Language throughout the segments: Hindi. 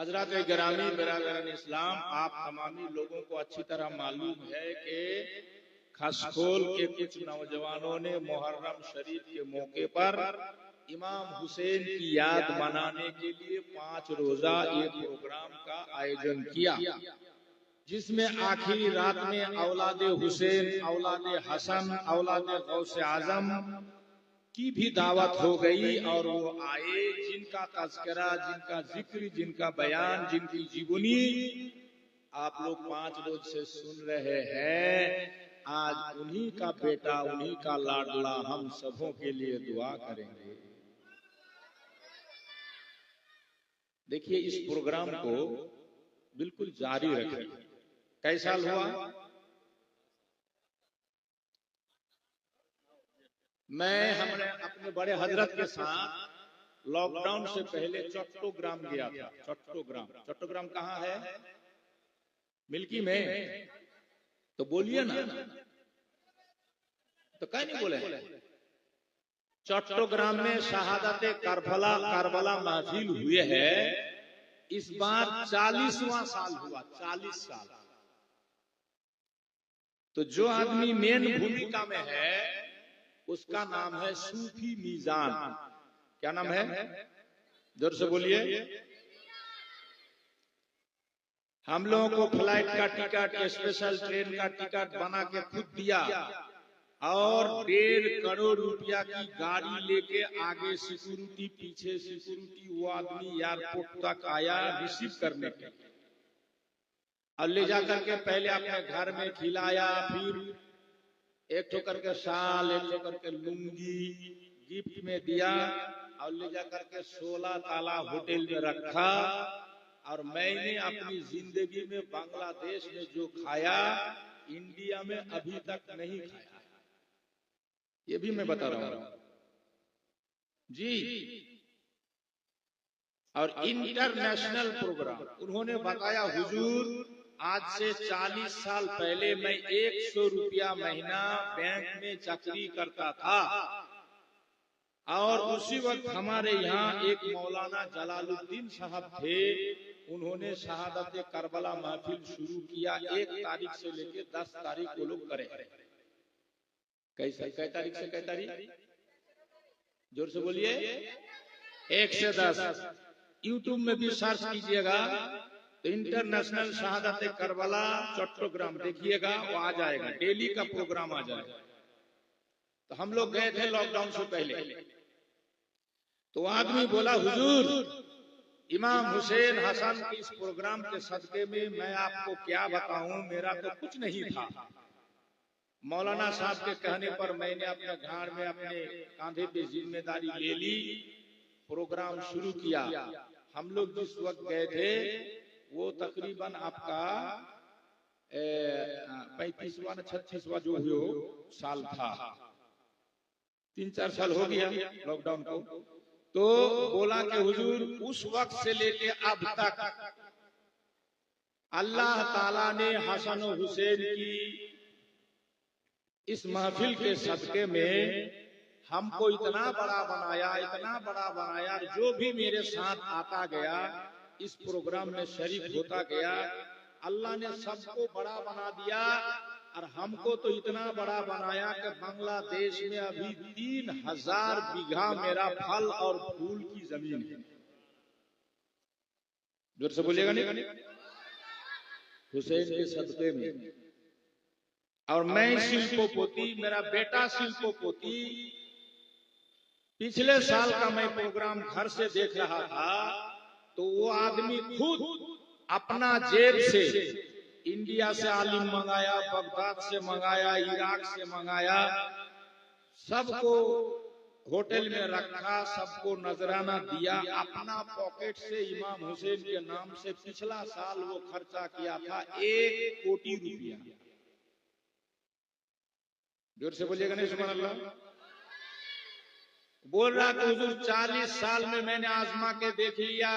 हजरत गिरामी बिरादरान इस्लाम, आप तमामी लोगों को अच्छी तरह मालूम है कि खसखोल के कुछ नौजवानों ने मुहर्रम शरीफ के मौके पर इमाम हुसैन की याद मनाने के लिए 5 रोजा एक प्रोग्राम का आयोजन किया, जिसमें आखिरी रात में औलादे हुसैन, औलादे हसन, औलादे गौसे आजम की भी दावत हो गई और वो आए, जिनका तज़किरा, जिनका जिक्र, जिनका बयान, जिनकी जीवनी आप लोग 5 रोज से सुन रहे हैं। आज उन्हीं का बेटा, उन्हीं का लाडला हम सबों के लिए दुआ करेंगे। देखिए, इस प्रोग्राम को बिल्कुल जारी रखें। कई साल हुआ? मैं हमने अपने बड़े हजरत के साथ लॉकडाउन से पहले चट्टोग्राम गया था। चट्टोग्राम कहाँ है? मिल्की में। तो बोलिए ना, तो कहीं नहीं बोले। चट्टोग्राम में शहादत करबला महफिल हुए है। इस बार 40वां साल हुआ, 40 साल। तो जो आदमी मेन भूमिका में है उसका नाम है सूफी मीजान। क्या नाम है? जोर से बोलिए। हम लोगों को फ्लाइट का टिकट, स्पेशल ट्रेन का टिकट बना के खुद दिया और 1.5 करोड़ रुपया की गाड़ी लेके आगे सिक्योरिटी, पीछे सिक्योरिटी, वो आदमी एयरपोर्ट तक आया रिसीव करने के लिए और ले जाकर के पहले अपने घर में खिलाया, फिर एक ठोकर के शाल, एक ठोकर के लुंगी गिफ्ट में दिया और ले जाकर के 16 ताला होटल में रखा। और मैंने अपनी जिंदगी में बांग्लादेश में जो खाया, इंडिया में अभी तक नहीं खाया। ये भी मैं बता रहा हूं जी। और इंटरनेशनल प्रोग्राम उन्होंने बताया, हुजूर आज से 40 साल पहले मैं 100 रुपया महीना बैंक में चाकरी करता था और उसी वक्त हमारे यहाँ एक मौलाना जलालुद्दीन साहब थे। उन्होंने शहादत करबला महफिल शुरू किया। 1 तारीख से लेके 10 तारीख को लोग करे। कै तारीख से कै तारीख? जोर से बोलिए। 1 से 10। यूट्यूब में भी सर्च कीजिएगा तो इंटरनेशनल शहादत करबला चट्टोग्राम देखिएगा, वो आ जाएगा। डेली का प्रोग्राम आ जाएगा। तो हम लोग गए थे लॉकडाउन से पहले। तो आदमी बोला, हुजूर इमाम हुसैन हसन के इस प्रोग्राम के सदके में मैं आपको क्या बताऊं, मेरा तो कुछ नहीं था। मौलाना साहब के कहने पर मैंने अपने घर में अपने कांधे पे जिम्मेदारी ले ली, प्रोग्राम शुरू किया। हम लोग जिस वक्त गए थे वो तकरीबन आपका 35वां 36वां जो हो साल था। 3-4 साल हो गया लॉकडाउन को। तो बोला कि हुजूर उस वक्त से लेके अब तक अल्लाह ताला ने हसन और हुसैन की इस महफिल के सदके में हमको इतना बड़ा बनाया, इतना बड़ा बनाया। जो भी मेरे साथ आता गया, इस प्रोग्राम में शरीक होता गया, अल्लाह ने सबको बड़ा बना दिया। और हमको तो इतना बड़ा बनाया कि बांग्लादेश में अभी 3000 बीघा मेरा फल और फूल की जमीन है। जोर से बोलिएगा नहीं? हुसैन के सदके में। और मैं शिल्पोपोती, मेरा बेटा शिल्पोपोती। पिछले साल का मैं प्रोग्राम घर से देख रहा था तो वो आदमी खुद अपना जेब से इंडिया से आलिम मंगाया, बगदाद से मंगाया, इराक से मंगाया, सबको होटल में रखा, सबको नजराना दिया। अपना पॉकेट से इमाम हुसैन के नाम से पिछला साल वो खर्चा किया था 1 कोटी रुपया। जोर से बोलिएगा नहीं? सुभान अल्लाह। बोल रहा था हुजूर 40 साल में मैंने आजमा के देख लिया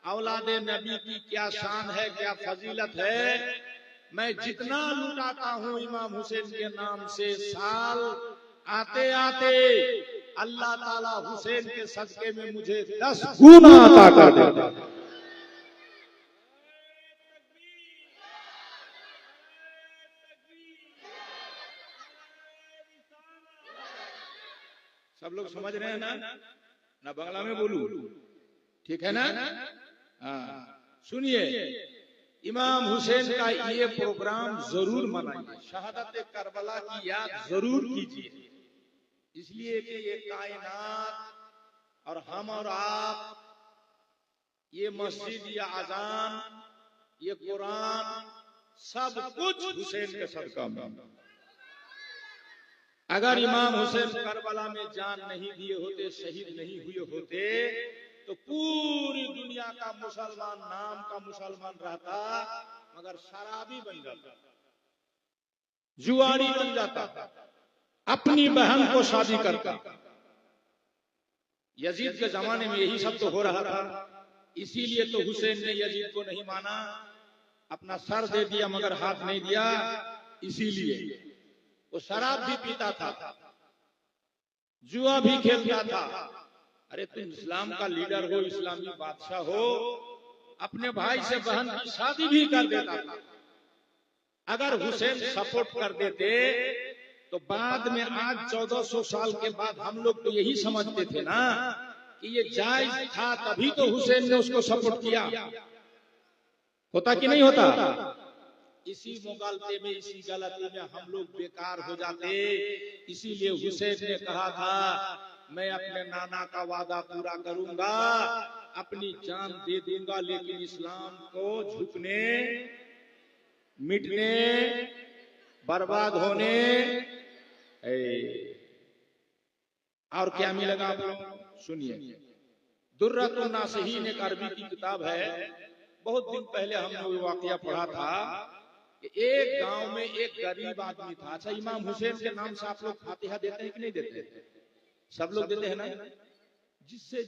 औलादे नबी की क्या शान है, क्या फजीलत है। मैं जितना लुटाता हूँ इमाम हुसैन के नाम से, साल आते आते अल्लाह ताला हुसैन के सदके में मुझे 10 गुना अता कर देता। सब लोग समझ रहे हैं ना बांग्ला में बोलूं? ठीक है ना? हाँ, सुनिए, इमाम हुसैन का ये प्रोग्राम जरूर मनाइए, शहादत करबला की याद जरूर कीजिए, इसलिए कि ये कायनात और हम और आप, ये मस्जिद, ये अजान, ये कुरान, सब कुछ हुसैन के सदका में। अगर इमाम हुसैन करबला में जान नहीं दिए होते, शहीद नहीं हुए होते, तो पूरी दुनिया का मुसलमान नाम का मुसलमान रहता, मगर शराबी बन जाता, जुआरी बन जाता, अपनी बहन को शादी करता। यजीद के जमाने में यही सब तो हो रहा था, इसीलिए तो हुसैन ने यजीद को नहीं माना, अपना सर दे दिया मगर हाथ नहीं दिया। इसीलिए वो शराब भी पीता था, जुआ भी खेलता था। अरे तुम इस्लाम का लीडर हो, इस्लामी बादशाह हो, अपने भाई से बहन की शादी भी कर देता था। अगर हुसैन सपोर्ट कर देते तो बाद में, आज 1400 साल के बाद, हम लोग तो यही समझते थे ना कि ये जायज था, तभी तो हुसैन ने उसको सपोर्ट किया। होता कि नहीं होता? इसी मुगालते में, इसी गलती में हम लोग बेकार हो जाते। इसीलिए हुसैन ने कहा था, मैं अपने नाना का वादा पूरा करूंगा, अपनी जान दे दूंगा, लेकिन इस्लाम को झुकने, मिटने, बर्बाद होने। और क्या मिलेगा आप लोग सुनिए। दुर्रतुन नासिहीन एक अरबी की किताब है, बहुत दिन पहले हमने वो वाकया पढ़ा था कि एक गांव में एक गरीब आदमी था। अच्छा, इमाम हुसैन के नाम से आप लोग फातिहा देते हैं कि नहीं देते? सब लोग देते हैं ना? जिससे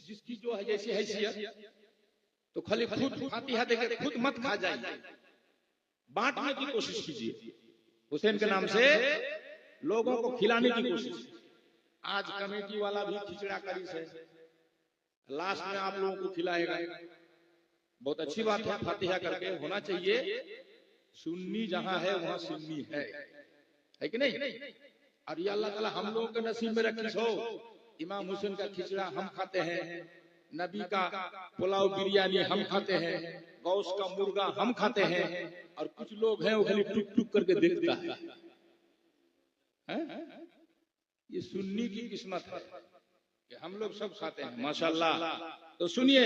जिसकी जो है जैसी हैसियत, तो खाली खुद फातिहा देकर खुद मत खा जाइए, बांटने की कोशिश कीजिए। हुसैन के नाम से लोगों को खिलाने की कोशिश। आज कमेटी वाला भी खिचड़ा करी से लास्ट में आप लोगों को खिलाएगा। बहुत अच्छी बात है, फातिहा करके होना चाहिए। सुन्नी जहां है वहां सुन्नी है कि नहीं? और ये अल्लाह ताला हम लोगों के नसीब में रखी हो। इमाम हुसैन का खिचड़ा हम खाते हैं, नबी का पुलाव बिरयानी हम खाते हैं, गौस का मुर्गा हम खाते हैं, और कुछ लोग हैं वो खाली टुक टुक करके देखता है। ये सुन्नी की किस्मत है कि हम लोग सब खाते हैं, माशाल्लाह। तो सुनिए,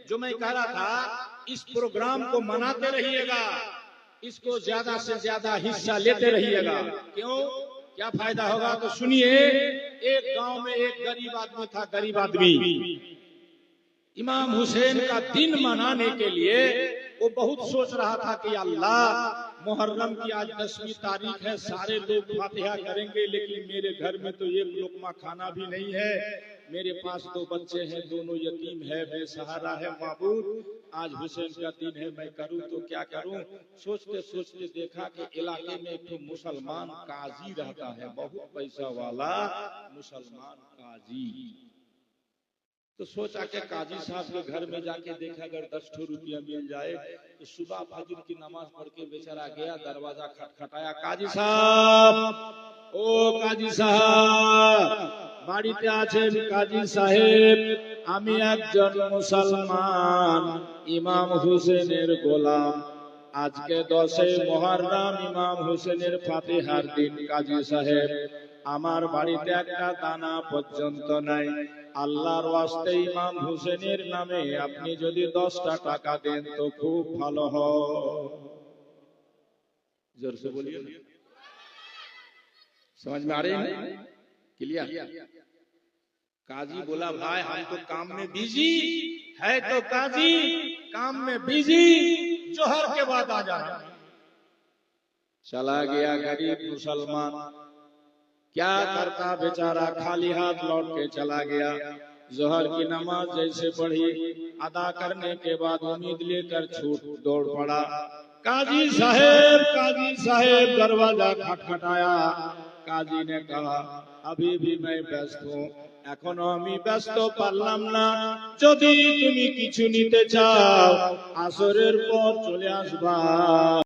जो मैं कह रहा था, इस प्रोग्राम को मनाते रहिएगा, इसको ज्यादा से ज्यादा हिस्सा लेते रहिएगा। क्यों? क्या फायदा होगा? तो सुनिए, एक गांव में एक गरीब आदमी था। गरीब आदमी इमाम हुसैन का दिन मनाने के लिए वो बहुत सोच रहा था कि अल्लाह, मुहर्रम की आज 10वीं तारीख है, सारे लोग फातिहा करेंगे, लेकिन मेरे घर में तो एक लुकमा खाना भी नहीं है, मेरे पास 2 बच्चे हैं, दोनों यतीम है, बेसहारा है। माबूद, आज हुसैन का दिन है, मैं करूं तो क्या करूं? सोचते सोचते देखा कि इलाके में एक मुसलमान काजी रहता है, बहुत पैसा वाला मुसलमान काजी। तो सोचा कि काजी साहब के घर में जाके देखा, अगर 10 रुपया मिल जाए तो सुबह फजर की नमाज पढ़ के बेचारा गया, दरवाजा खटखटाया, काजी साहब, ओ काजी साहब, বাড়িতে আছেন? কাজী সাহেব, আমি একজন মুসলমান, ইমাম হুসেনের গোলাম। আজকে 10 মুহররম ইমাম হুসেনের ফাতিহার দিন। কাজী সাহেব, আমার বাড়িতে একটা দানা পর্যন্ত নাই। আল্লাহর ওয়াস্তে ইমাম হুসেনের নামে আপনি যদি 10টা টাকা দেন তো খুব ভালো হয়। जोर से बोलिए, समझ में आ रही है? क्लियर? काजी बोला, भाई हम तो काम में बिजी है, तो काजी काम में बिजी, जोहर के बाद आ जाना। चला गया गरीब मुसलमान, क्या करता बेचारा, खाली हाथ लौट के चला गया। जोहर की नमाज जैसे पढ़ी, अदा करने के बाद उम्मीद लेकर छूट दौड़ पड़ा। काजी साहेब दरवाजा खटखटाया। काजी ने कहा, अभी भी मैं व्यस्त हूँ, এখনো আমি ব্যস্ত, পারলাম না। যদি তুমি কিছু নিতে চাও আসরের পর চলে আসবা।